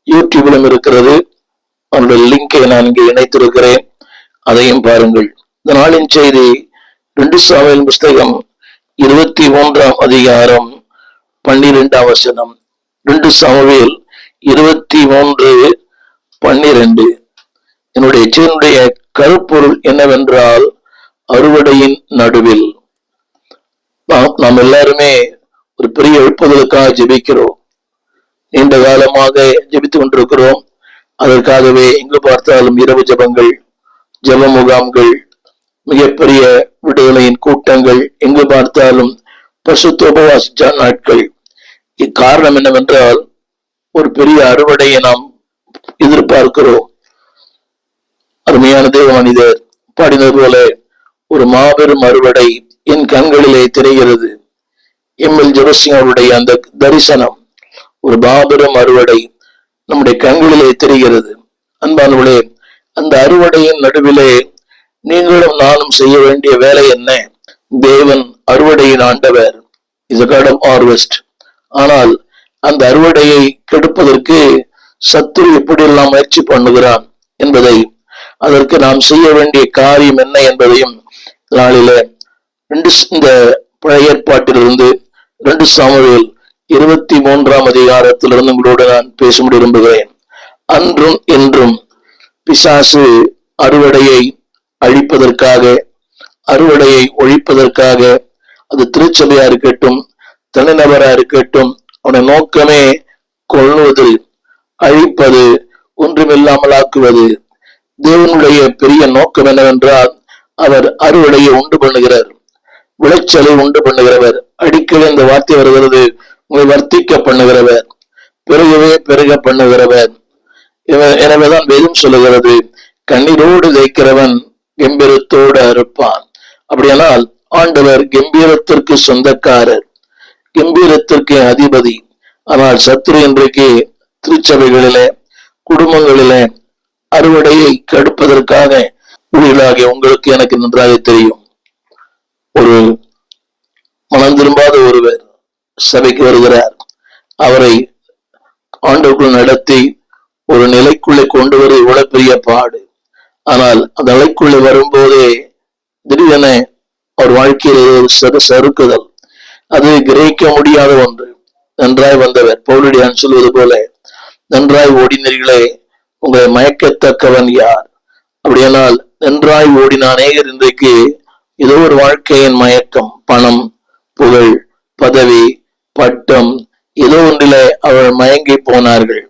யூடியூபிலும் இருக்கிறது. அவருடைய லிங்கை நான் இங்கே இணைத்திருக்கிறேன், அதையும் பாருங்கள். இந்த நாளின் செய்தி 2 சாமுவேல் புஸ்தகம் 23ஆம் அதிகாரம் 12ஆம் வசனம். 2 சாமுவேல் 23:12. என்னுடைய செய்தியுடைய கருப்பொருள் என்னவென்றால், அறுவடையின் நடுவில். நாம் எல்லாருமே ஒரு பெரிய எழுப்புதலுக்காக ஜெபிக்கிறோம். நீண்ட காலமாக ஜெபித்துக் கொண்டிருக்கிறோம். அதற்காகவே எங்கு பார்த்தாலும் இரவு ஜெபங்கள், ஜெப முகாம்கள், மிகப்பெரிய விடுதலையின் கூட்டங்கள், எங்கு பார்த்தாலும் பரிசுத்த உபவாச நாட்கள். இக்காரணம் என்னவென்றால், ஒரு பெரிய அறுவடையை நாம் எதிர்பார்க்கிறோம். அருமையான தேவ மனிதர் பாடினது போல, ஒரு மாபெரும் அறுவடை என் கண்களிலே தெரிகிறது. எம்எல் ஜெபசிங் அவருடைய அந்த தரிசனம், ஒரு மாபெரும் அறுவடை நம்முடைய கண்களிலே தெரிகிறது. அன்பானவர்களே, அந்த அறுவடையின் நடுவிலே நீங்களும் நானும் செய்ய வேண்டிய வேலை என்ன? தேவன் அறுவடையின் ஆண்டவர், is a God of harvest. ஆனால் அந்த அறுவடையை கெடுப்பதற்கு சத்துரு எப்படியெல்லாம் முயற்சி பண்ணுகிறான் என்பதை, அதற்கு நாம் செய்ய வேண்டிய காரியம் என்ன என்பதையும் நாளில இந்த பழைய ஏற்பாட்டிலிருந்து 2 சாமுவேல் 23ஆம் அதிகாரத்திலிருந்து உங்களோடு நான் பேச விரும்புகிறேன். அன்றும் என்றும் பிசாசு அறுவடையை அழிப்பதற்காக, அறுவடையை ஒழிப்பதற்காக, அது திருச்சபையா இருக்கட்டும், தனிநபரா இருக்கட்டும், அவனுடைய நோக்கமே கொள்வது, அழிப்பது, ஒன்றுமில்லாமல் ஆக்குவது. தேவனுடைய பெரிய நோக்கம் என்னவென்றால், அவர் அறுவடையை உண்டு பண்ணுகிறார், விளைச்சலை உண்டு பண்ணுகிறவர். அடிக்கடி இந்த வார்த்தை வருகிறது, உங்களை வர்த்திக்க பண்ணுகிறவர், பெருகவே பெருக பண்ணுகிறவர். எனவேதான் வேதம் சொல்லுகிறது, கண்ணீரோடு தைக்கிறவன் கம்பீரத்தோடு அறுப்பான். அப்படியானால் ஆண்டவர் கம்பீரத்திற்கு சொந்தக்காரர், கம்பீரத்திற்கு அதிபதி. ஆனால் சத்துரு இன்றைக்கு திருச்சபைகளிலே, குடும்பங்களிலே அறுவடையை கெடுப்பதற்காக ஊழியர்களாகிய உங்களுக்கு எனக்கு நன்றாக தெரியும். ஒரு மனம் திரும்பாத ஒருவர் சபைக்கு வருகிறார். அவரை ஆண்டவருக்குள் நடத்தி ஒரு நிலைக்குள்ளே கொண்டு வர இவ்வளவு பெரிய பாடு. ஆனால் அந்த நிலைக்குள்ளே வரும்போதே திடீரென அவர் வாழ்க்கையில் சறுக்குதல், அது கிரகிக்க முடியாத ஒன்று. நன்றாய் வந்தவர், பவுலடியான் சொல்வது போல, நன்றாய் ஓடினீர்களே, உங்களை மயக்கத்தக்கவன் யார்? அப்படியானால் நன்றாய் ஓடின அநேகர் இன்றைக்கு ஏதோ ஒரு வாழ்க்கையின் மயக்கம், பணம், புகழ், பதவி, பட்டம், ஏதோ ஒன்றிலே அவர்கள் மயங்கி போனார்கள்.